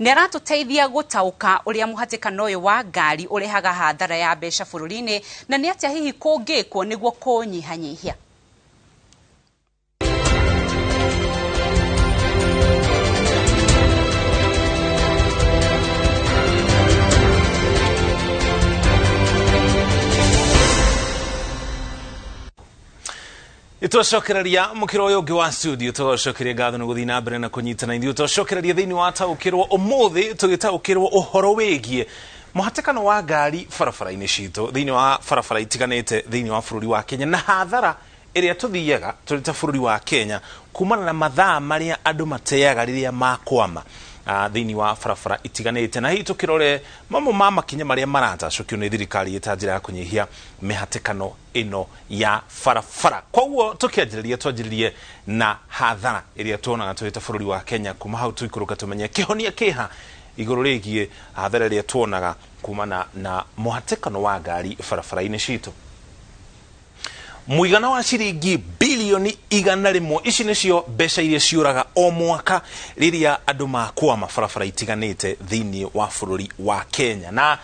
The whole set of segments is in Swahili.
nĩ aratuteithia gũtaũka ũrĩa mũhatĩkano ũyũ wa ngari ũrehaga hathara ya mbeca bũrũri-inĩ na nĩ atĩa hihi kũngĩkwo nĩguo kũnyihanyihia. Itũcokereria mukiro ũyũ ũngĩ wa studio tũcokereria ngatho nĩ gũthiĩ na mbere na kũnyitana ithuĩ tũcokereria thĩinĩ wa taũkĩrwo ũmũthĩ tũgĩtaũkĩrwo ũhoro wĩgiĩ mũhatĩkano wa ngari barabara-inĩ citũ thĩinĩ wa barabara itiganĩte thĩinĩ wa bũrũri wa Kenya na hathara ĩrĩa tũthiaga tũrĩ ta bũrũri wa Kenya kumana na mathaa marĩa andũ mateaga rĩrĩa makwama thĩinĩ wa barabara itiganĩte na hihi tũkĩrore mamwe ma makinya marĩa maratacũkio nĩ thirikari ĩta njĩra ya kũnyihia mĩhatĩkano ĩno ya barabara. Koguo twanjĩrĩrie na hathara ĩrĩa tuonaga tũrĩ ta bũrũri wa Kenya kuma hau tũikũrũka tũmenye kĩhonia kĩha igũrũ rĩgiĩ hathara ĩrĩa tuonaga kumana na mũhatĩkano wa ngari barabara-inĩ citũ. Mũigana wa ciringi bilioni 100 ici nĩcio mbeca iria ciũraga o mwaka rĩrĩa andũ makwama barabara itiganĩte thĩinĩ wa bũrũri wa Kenya na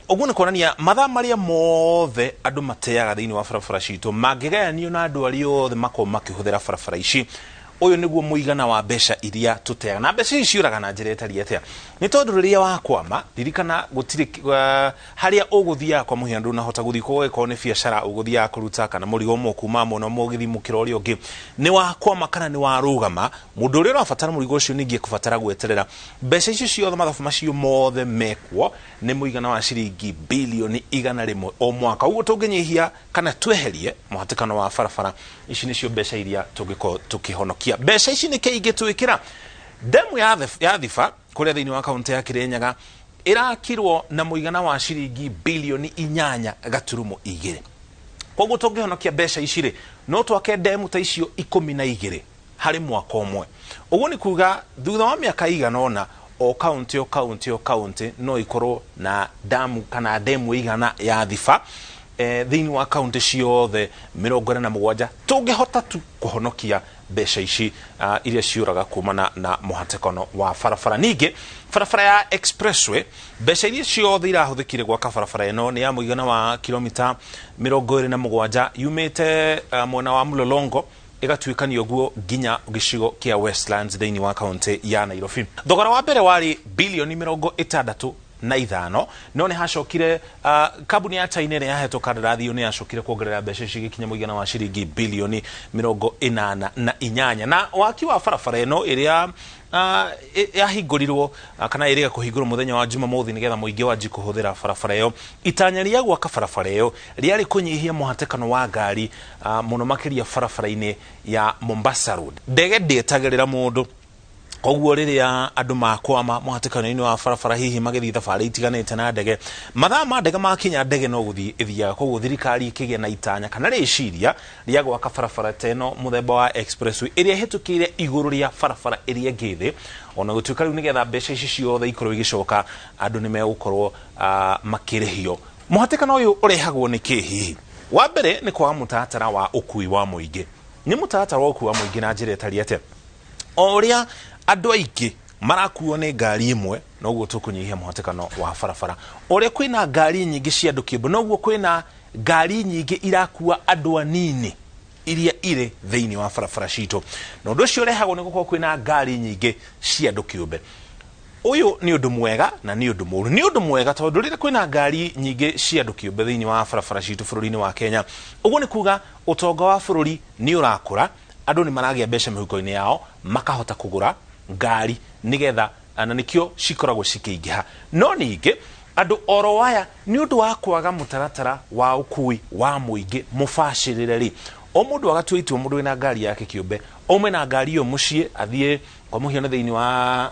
ũguo nĩ kuonania mathaa marĩa mothe andũ mateaga thĩinĩ wa barabara citũ mangĩgayanio na andũ arĩa othe makorwo makĩhũthĩra barabara ici. Ũyũ nĩguo mũigana wa mbeca iria tũteaga na mbeca ici ciũraga na njĩra ĩtariĩ atĩa. Nĩ tondũ rĩrĩa wakwama ririkana gũtirĩ harĩa ũgũthiaga kwa mũhiano ndũnahota gũthiĩ kũgĩkorwo nĩ biacara ũgũthiaga kũruta kana mũrigo ũmwe kuma mwena ũmwe ũgĩthiĩ mũkĩra ũrĩa ũngĩ nĩ wakwama kana nĩ warũgama mũndũ ũrĩa ũrabatara mũrigo ũcio ningĩ kũbatara gweterera. Mbeca icio ciothe mathabu macio mothe mekwo nĩ mũigana wa ciringi bilioni 100 o mwaka. Ũguo tũngĩnyihia kana tweherie mũhatĩkano wa barabara ici nĩcio mbeca iria tũngĩkorwo tũkĩhonokia. Mbeca ici nĩ kĩĩ ingĩtwĩkĩra ndemu ya Thiba kũrĩa thĩinĩ wa kaunti ya Kirinyaga ĩrakirwo na mũigana wa ciringi bilioni 8.2. Koguo tũngĩhonokia mbeca ici rĩ no twake ndemu ta icio 12 harĩ mwaka ũmwe. Ũguo nĩ kuga thutha wa mĩaka igana ũna o kaunti no ikorwo na damu kana ndemu igana ya Thiba thĩinĩ wa kaunti ciothe 47 tũngĩhota tu kũhonokia mbeca ici iria ciũraga kumana na mũhatĩkano wa barabara. Ningĩ barabara ya expressway mbeca iria ciothe irahũthĩkire gwaka barabara ĩno nĩ ya mũigana wa kilomita 27 yumĩte mwena wa Mlolongo ĩgatuĩkanio guo nginya gĩcigo kĩa Westlands thĩinĩ wa kaunti ya Nairobi. Thogora wa mbere warĩ bilioni 65 no nĩ hacokire kambuni ya China ĩrĩa yahetwo kandarathi nĩ yacokire kuongerera mbeca ici gĩkinya mũigana wa ciringi bilioni 88 na waki wa barabara ĩno ĩrĩa yahingũrirwo kana ĩrĩga kũhingũrwo mũthenya wa Jumamothi nĩgetha mũingĩ wanjie kũhũthĩra barabara ĩyo. Itanya rĩa gwaka barabara ĩyo rĩarĩ kũnyihia mũhatĩkano wa ngari mũno makĩria barabara-inĩ ya Mombasa Road. Ndege ndĩetagĩrĩra mũndũ koguo rĩrĩa andũ makwama mũhatĩkano-inĩ wa barabara hihi magĩthiĩ thabarĩ itiganĩte na ndege mathaa ma ndege makinya ndege no gũthiĩ ĩthiaga. Koguo thirikari ĩkĩgĩa na itanya kana rĩciria rĩa gwaka barabara teno mũthemba wa expressway ĩrĩa ĩhĩtũkĩire igũrũ rĩa barabara ĩrĩa ĩngĩ thĩ ona gũtuĩka rĩu nĩgetha mbeca ici ciothe ikorwo igĩcoka andũ nĩ megũkorwo makĩrĩhio. Mũhatĩkano ũyũ ũrehagwo nĩ kĩĩ hihi? Wa mbere nĩ kwaga mũtaratara wa ũkui wa mũingĩ. Nĩ mũtaratara wa ũkui wa mũingĩ na njĩra ĩtariĩ atĩa o ũrĩa andũ aingĩ marakuo nĩ ngari ĩmwe noguo tũkũnyihia mũhatĩkano wa barabara. Ũrĩa kwĩna ngari nyingĩ cia andũ kĩũmbe noguo kwĩna ngari nyingĩ irakua andũ anini iria irĩ thĩinĩ wa barabara citũ na ũndũ ũcio ũrehagwo nĩ gũkorwo kwĩna ngari nyingĩ cia andũ kĩũmbe. Ũyũ nĩ ũndũ mwega na nĩ ũndũ mũũru. Nĩ ũndũ mwega tondũ rĩrĩa kwĩna ngari nyingĩ cia andũ kĩũmbe thĩinĩ wa barabara citũ bũrũri-inĩ wa Kenya ũguo nĩ kuga ũtonga wa bũrũri nĩ ũrakũra, andũ nĩ maragĩa mbeca mĩhuko-inĩ yao makahota kũgũra ngari nĩgetha na nĩkĩo cikoragwo cikĩingĩha. No ningĩ andũ oro aya nĩ ũndũ wa kwaga mũtaratara wa ũkui wa mũingĩ mũbacĩrĩre rĩ o mũndũ agatua itua mũndũ wĩna ngari yake kĩũmbe aume na ngari ĩyo mũciĩ athiĩ kwa mũhiano thĩinĩ wa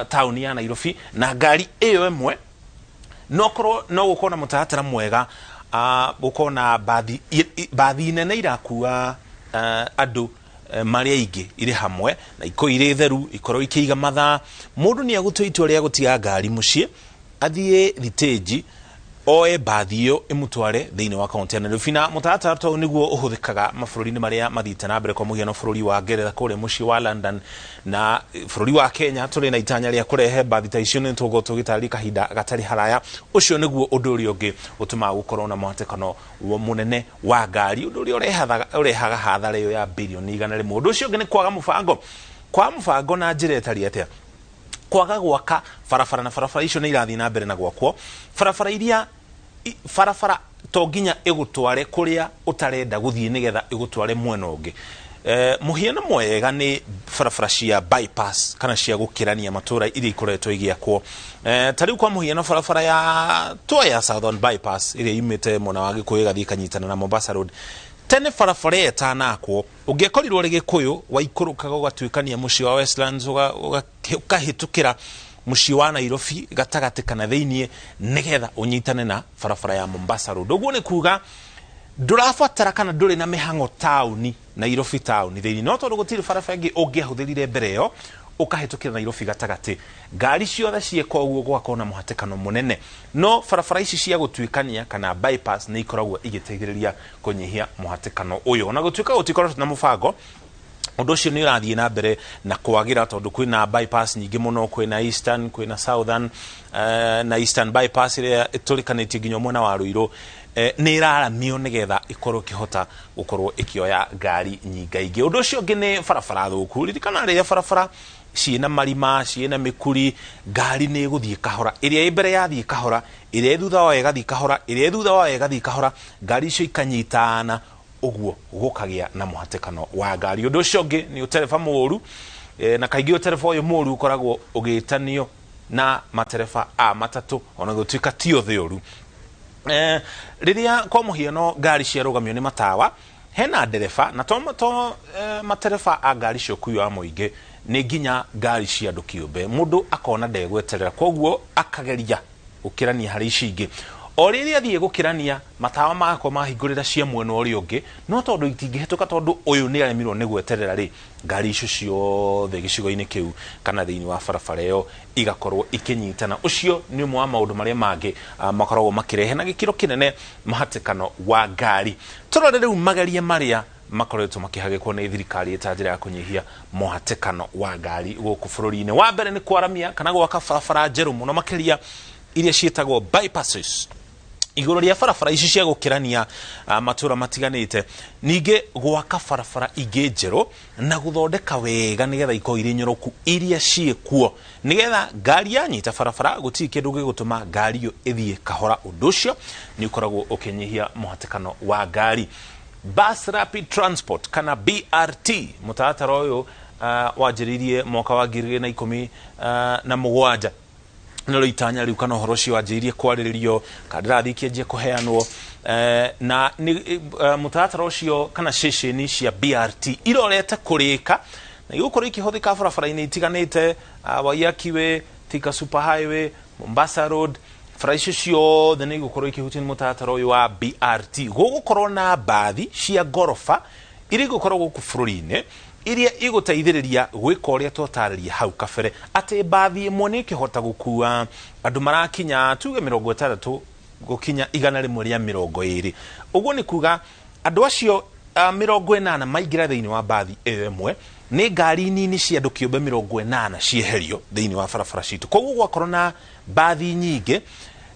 taũni ya Nairobi na ngari ĩyo ĩmwe no gũkorwo na mũtaratara mwega gũkorwo na bathi nene irakua andũ marĩa aingĩ irĩ hamwe na ikorwo irĩ theru ikorwo ikĩiga mathaa. Mũndũ nĩ agũtua itua rĩa gũtiga ngari mũciĩ athiĩ thitĩnji oe bathio imutware thiini wa kaunti ya Nairobi na mutaratara to niguo uhuthikaga mabũrũri-inĩ maria mathiĩte na mbere kwa mũhiano bũrũri wa Ngeretha kũrĩa mũciĩ wa London na bũrũri wa Kenya tũrĩ na itanya rĩa kũrehe bathi ta icio nĩ tũgũtũgĩtarĩ kahinda gatarĩ haraya ũcio nĩguo ũndũ ũrĩa ũngĩ ũtũmaga gũkorwo na mũhatĩkano munene wa ngari ũndũ ũrĩa ũrehaga hathara ĩyo ya bilioni 100 ũndũ ũcio ũngĩ nĩ kwaga mũbango na njĩra ĩtariĩ atĩa kwaga gwaka barabara na barabara icio nĩ irathiĩ na mbere na gwakwo barabara to nginya igutware kuria utarenda guthie nigetha igutware mwena ungi muhiano mwega ni barabara cia bypass kana cia gukirania matura iria ikoretwo igiakwo tariu kwa muhiano barabara ya Toya Southern bypass iria yumite mona wa Gikuyu gathii kanyitana na Mombasa Road tene barabara etanakwo ungekorirwo ri Gikuyu waikurukaga ugatwikania muci wa Westlands ukahitukira muci wa Nairobi gatagati kana thiini nigetha unyitane na barabara ya Mombasa Road uguo ni kuga ndurabatara kana nduri na mihango tauni Nairobi tauni thiini no tondu gutiri barabara ingi ungiahuthirire mbere yo ukahitukira Nairobi gatagati ngari ciothe cieka uguo gwakona muhatikano munene no barabara ici cia gutwikania kana bypass ni ikoragwo igiteithiriria kunyihia muhatikano uyu na gutwika utikorwo na mubango undu ucio ni urathie na mbere na kwagira tondu kwina bypass nyingi muno kwina Eastern kwina Southern na Eastern bypass iria iturikanĩtie nginya mwena wa Ruiru ni iraramio nigetha ikorwo kihota gukorwo ikioya ngari nyingaingi undu ucio ngi ni barabara thuku ririkana ria barabara ciina marima ciina mikuri ngari ni guthie kahora iria imbere yathie kahora iria thutha wa igathie kahora iria thutha wa igathie kahora ngari icio ikanyitana uguo gukagia na muhatikano wa ngari undu ucio ngi ni utereba mũru na kaingĩ utereba uyu mũru ukoragwo ugitanio na matereba a matatu ona gutwika ti othe ũru riria kwa muhiano ngari cia rugamio ni matawa hena ndereba na to matereba a ngari cio kuyo a muingi ni nginya ngari cia andu kiumbe mundu akona ndegweterera koguo akageria ukirania hari ici ingi o riria thie gukirania matawa mako mahingurira cia mwena uria ungi no tondu itingihituka tondu uyu ni aremirwo ni gweterera ri ngari icio ciothe gicigo-ini kiu kana thiini wa barabara iyo igakorwo ikinyitana ucio ni umwe wa maundu maria mangi makoragwo makirehe na gikiro kinene mahatikano wa ngari turore riu magaria maria makoretwo makihagikwo ni thirikari ita njira ya kunyihia muhatikano wa ngari guku bururi-ini wa mbere ni kwaramia kana gwaka barabara njeru muno makiria iria cietagwo bypasses iguru ria barabara ici cia gukirania matura matiganite ninge gwaka barabara ingi njeru na guthondeka wega nigetha iko iri nyoroku iria ciekuo nigetha ngari yanyita barabara guti kindu gigutuma ngari yo ithie kahora undu ucio ni ukoragwo ukinyihia muhatikano wa ngari bus rapid transport kana BRT mutaratara uyu wajiririe mwaka wa 2017 no itanya riu kana horo cio wanjirie kwariririo kandirathi kienje kuheanwo na mutaratara ucio kana ceceni cia BRT irorete kurika na igukuru ikihuthika barabara-ini itiganite Waiyaki Thika Super Highway Mombasa Road baraicio ciothe ni igukuru ikihutia mutaratara uyu wa BRT gugukorwo na bathi cia gorofa iri gukorwo guku bururi-ini iria iguteithiriria gwika uria twatariria hau kabere ati bathi imwe ni kihota gukua andu marakinya tuge 60 gukinya 120 uguo ni kuga andu acio 80 maingira thiini wa bathi imwe ni ngari nini cia andu kiumbe 80 cieherio thiini wa barabara citu koguo gwakorwo na bathi nyingi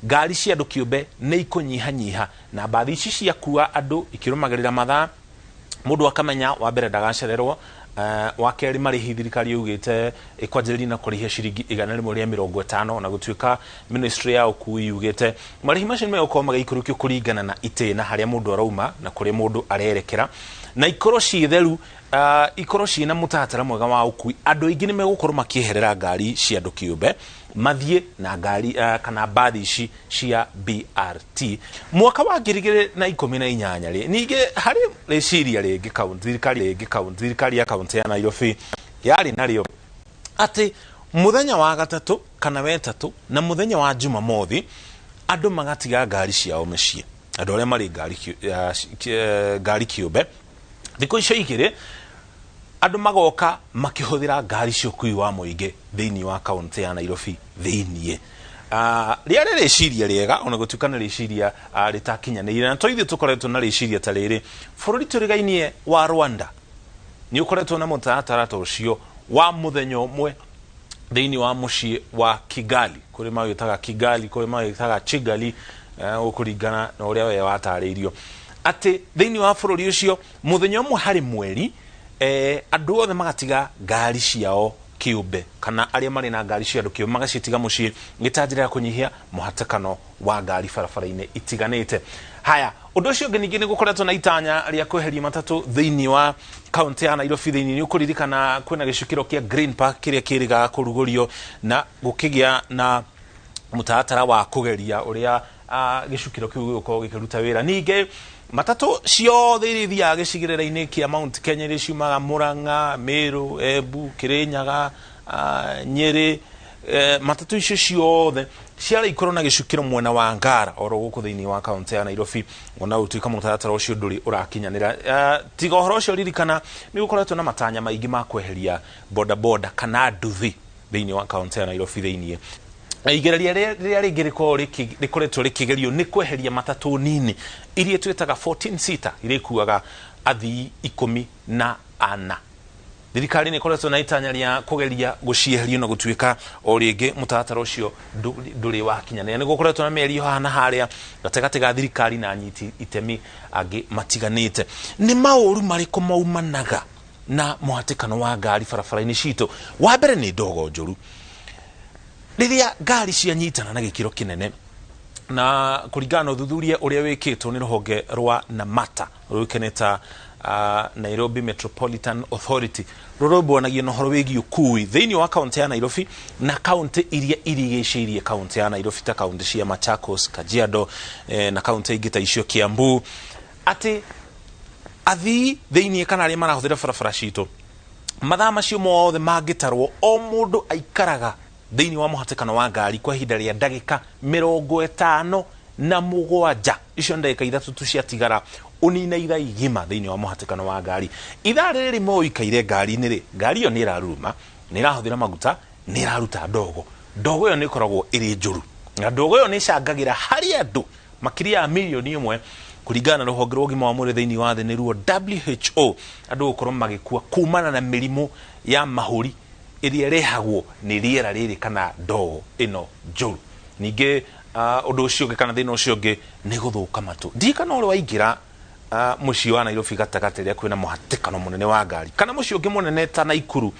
ngari cia andu kiumbe ni ikunyihanyiha na bathi ici cia kuua andu ikirumagirira mathaa mundu akamenya wa mbere ndagacererwo wa keri marihi thirikari yugite ikwanjiriria na kurihia ciringi 150 na gutwika ministry ya ukui yugite marihi macio me uko magaikurukio kuringana na itena haria mundu arauma na kuri mundu arerekera na ikoro citheru ikoro cina mutatara mwega wa ukui andu ingi ni megukorwo makieherera ngari cia andu kiumbe mathie na ngari kana bathi ici cia BRT mwaka wa 2018 ri ninge hari reciria ringi thirikari ya kaunti ya Nairobi yari nario ati muthenya wa gatatu kana wetatu na muthenya wa Jumamothi andu magatiga ngari ciao mecii andu aria mari ngari kiumbe thiko icio igire andu magoka makihuthira ngari cio kui wa muingi thiini wa kaunti ya Nairobi thiini riare reciria riega ona gutukana reciria ritakinyanĩire na toithio tukoretwo na reciria ta riri bũrũri tũrigainie wa Rwanda ni ukoretwo na mũtaratara ũcio wa mũthenya ũmwe thĩinĩ wa mũciĩ wa Kigali kũrĩ magĩtaga Kigali kũrĩ magĩtaga Kigali ũkũringana na ũrĩa we watarĩirio atĩ thĩinĩ wa bũrũri ũcio mũthenya ũmwe harĩ mweri andũ othe magatiga ngari ciao kiumbe kana arĩa marĩ na ngari cia andũ kĩũmbe magacitiga mũciĩ gĩtanjĩra ya kũnyihia mũhatĩkano wa ngari barabara-inĩ itiganĩte. Haya, ũndũ ũcio ũngĩ ningĩ nĩ gũkoretwo na itanya rĩa kweheria matatũ thĩinĩ wa kaunti ya Nairobi thĩinĩ nĩ ũkũririkana kwĩna gĩcukĩro kĩa Green Park kĩrĩa kĩrĩga kũrugũrio na gũkĩgĩa na mũtaratara wa kũgeria ũrĩa gĩcukĩro kĩu gĩgũkorwo gĩkĩruta wĩra. Ningĩ matatũ ciothe iria ithiaga gĩcigĩrĩra-inĩ kĩa Mount Kenya iria ciumaga Murang'a, Meru, Embu, Kirinyaga, Nyeri, matatũ icio ciothe ciarĩ ikorwo na gĩcukĩro mwena wa Ngara oro gũkũ thĩinĩ wa kaunti ya Nairobi ona gũtuĩka mũtaratara ũcio ndũrĩ ũrakinyanĩra. Tiga ũhoro ũcio ririkana nĩ gũkoretwo na matanya maingĩ ma kweheria bodaboda kana nduthi thĩinĩ wa kaunti ya Nairobi thĩinĩ. Igereria rĩrĩa rĩngĩ rĩkoretwo rĩkĩgerio nĩ kweheria matatũ nini iria twĩtaga 14 seater iria ikuaga athii 14. Thirikari nĩ ĩkoretwo na itanya rĩa kũgeria gũcieheria na gũtuĩka o rĩngĩ mũtaratara ũcio ndũrĩ wakinyanĩra. Nĩ gũkoretwo na mĩario haha na harĩa gatagatĩ ga thirikari na anyiti itemi angĩ matiganĩte. Nĩ maũru marĩkũ maumanaga na mũhatĩkano wa ngari barabara-inĩ citũ? Wa mbere nĩ ndogo njũru. Rĩrĩa ngari cianyitana na gĩkĩro kĩnene na kũringana na ũthuthuria ũrĩa wĩkĩtwo nĩ rũhonge rwa NAMATA rũĩkaine Nairobi Metropolitan Authority rũrũmbũanagia na ũhoro wĩgiĩ ũkui thĩinĩ wa kaunti ya Nairobi na kaunti iria irigĩcĩirie kaunti ya Nairobi ta kaunti cia Machakos, Kajiado na kaunti ingĩ ta icio Kiambu, atĩ athii thĩinĩ kana arĩa marahũthĩra barabara citũ mathaa macio mothe mangĩtarwo o mũndũ aikaraga thĩinĩ wa mũhatĩkano wa ngari kwa ihinda rĩa ndagĩka 57 icio ndagĩka ithatũ tu ciatigara ũnina ithaa igima thĩinĩ wa mũhatĩkano wa ngari. Ithaa rĩrĩ moikaire ngari-inĩ rĩ, ngari ĩyo nĩ ĩraruruma, nĩ ĩrahũthĩra maguta, nĩ ĩraruta ndogo. Ndogo ĩyo nĩ ĩkoragwo ĩrĩ njũru na ndogo ĩyo nĩ ĩcangagĩra harĩ andũ makĩria ya milioni 1 kũringana na rũhonge rwa ũgima wa mwĩrĩ thĩinĩ wa thĩ nĩruo WHO andũ gũkorwo magĩkua kumana na mĩrimũ ya mahũri ĩrĩa ĩrehagwo nĩ rĩera rĩrĩ kana ndogo ĩno njũru. Ningĩ ũndũ ũcio ũngĩ kana thĩna ũcio ũngĩ nĩ gũthũka matũ. Ndirikana ũrĩa waingĩra mũciĩ wa Nairobi gatagatĩ rĩrĩa kwĩna mũhatĩkano mũnene wa ngari kana mũciĩ ũngĩ mũnene ta Naikuru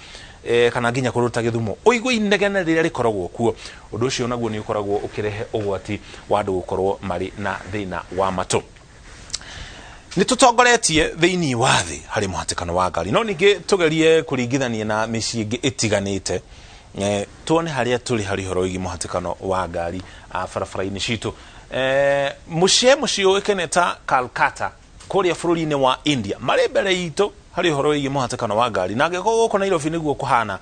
kana nginya kũndũ ta Gĩthumo ũigwe inegene rĩrĩa rĩkoragwo kuo. Ũndũ ũcio naguo nĩ ũkoragwo ũkĩrehe ũgwati wa andũ gũkorwo marĩ na thĩna wa matũ. Nĩ tũtongoretie thĩinĩ wa thĩ harĩ mũhatĩkano wa ngari no ningĩ tũgerie kũringithania na mĩciĩ ĩngĩ ĩtiganĩte tuone harĩa tũrĩ harĩ ũhoro wĩgiĩ mũhatĩkano wa ngari barabara-inĩ citũ. Mũciĩ ũĩkaine ta Calcutta kũrĩa bũrũri-inĩ wa India marĩ mbere itũ harĩ ũhoro wĩgiĩ mũhatĩkano wa ngari na angĩkorwo gũkũ Nairobi nĩguo kũhana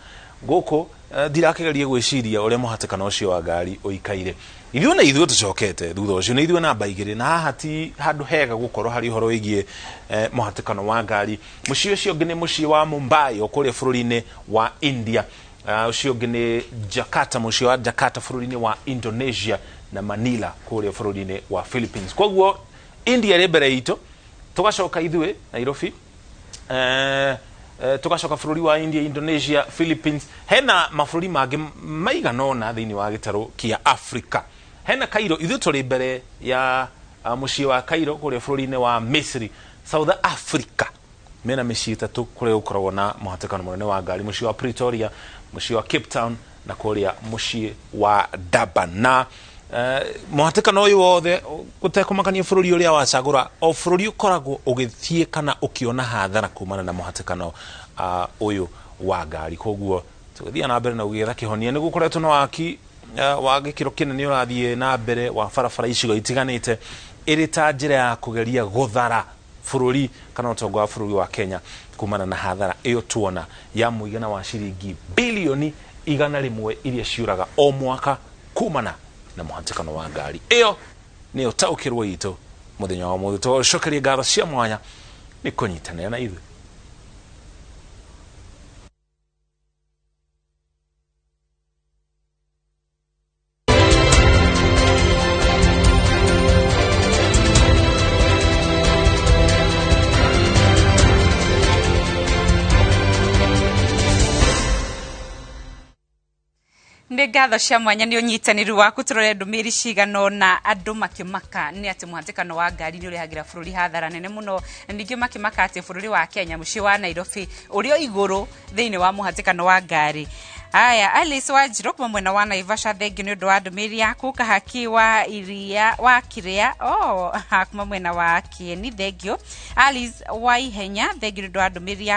gũkũ ndirakĩgeria gwĩciria ũrĩa mũhatĩkano ũcio wa ngari ũikaire. Ithuĩ na ithuĩ tũcokete thutha ũcio nĩ ithuĩ namba 2 na haha ti handũ hega gũkorwo harĩ ũhoro wĩgiĩ mũhatĩkano wa ngari. Mũciĩ ũcio ũngĩ nĩ mũciĩ wa Mumbai kũrĩa bũrũri-inĩ wa India. Ũcio ũngĩ nĩ Jakarta, mũciĩ wa Jakarta bũrũri-inĩ wa Indonesia na Manila kũrĩa bũrũri-inĩ wa Philippines. Koguo India ĩrĩ mbere itũ, tugacoka ithuĩ Nairobi, tugacoka bũrũri wa India, Indonesia, Philippines. Hena mabũrũri mangĩ maigana ũna thĩinĩ wa gĩtarũ kĩa Africa. Hena Cairo, ithuĩ tũrĩ mbere ya mũciĩ wa Cairo kũrĩa bũrũri-inĩ wa Misri. South Africa mena mĩciĩ ĩtatũ kũrĩa gũkoragwo na mũhatĩkano mũnene wa ngari, mũciĩ wa Pretoria, mũciĩ wa Cape Town na kũrĩa mũciĩ wa Durban. Na mũhatĩkano ũyũ wothe gũtekũmakania bũrũri ũrĩa wacagũra, o bũrũri ũkoragwo ũgĩthiĩ kana ũkĩona hathara kumana na mũhatĩkano ũyũ wa ngari. Koguo tũgĩthiĩ na mbere na gũgĩetha kĩhonia. Nĩ gũkoretwo na waki wa gĩkĩro kĩnene ũrathiĩ na mbere wa barabara icigo itiganĩte ĩrĩ ta njĩra ya kũgeria gũthara bũrũri kana ũtonga wa bũrũri wa Kenya kumana na hathara ĩyo tuona ya mũigana wa ciringi bilioni 100 iria ciũraga o mwaka kumana na mũhatĩkano wa ngari. Ĩyo nĩyo taũkĩrwo itũ mũthenya wa ũmũthĩ. Tũcokerie ngatho cia mwanya nĩ kũnyitanĩra na ithuĩ. nä ngatho cia mwanya nä å nyitanä waku tå rore ndå mä ri cigano na andå makä maka nä atä må hatä kano wa ngari nä å rä hagä ra bå rå ri hathara nene må no, na ningä makä maka atä bå rå ri wa Kenya må ciä wa Nairobi å rä o igå rå thä inä wa må hatä kano wa ngari. Aya, Alice Wanjiru kuma mwena wa Naivasha, thengio nä å ndå wa ndå mä ri yaku. Kahaki wa iria wa Kiria kuma mwena wa Kieni, thengio. Alice wa Ihenya, thengio nä å ndå wa ndå mä ri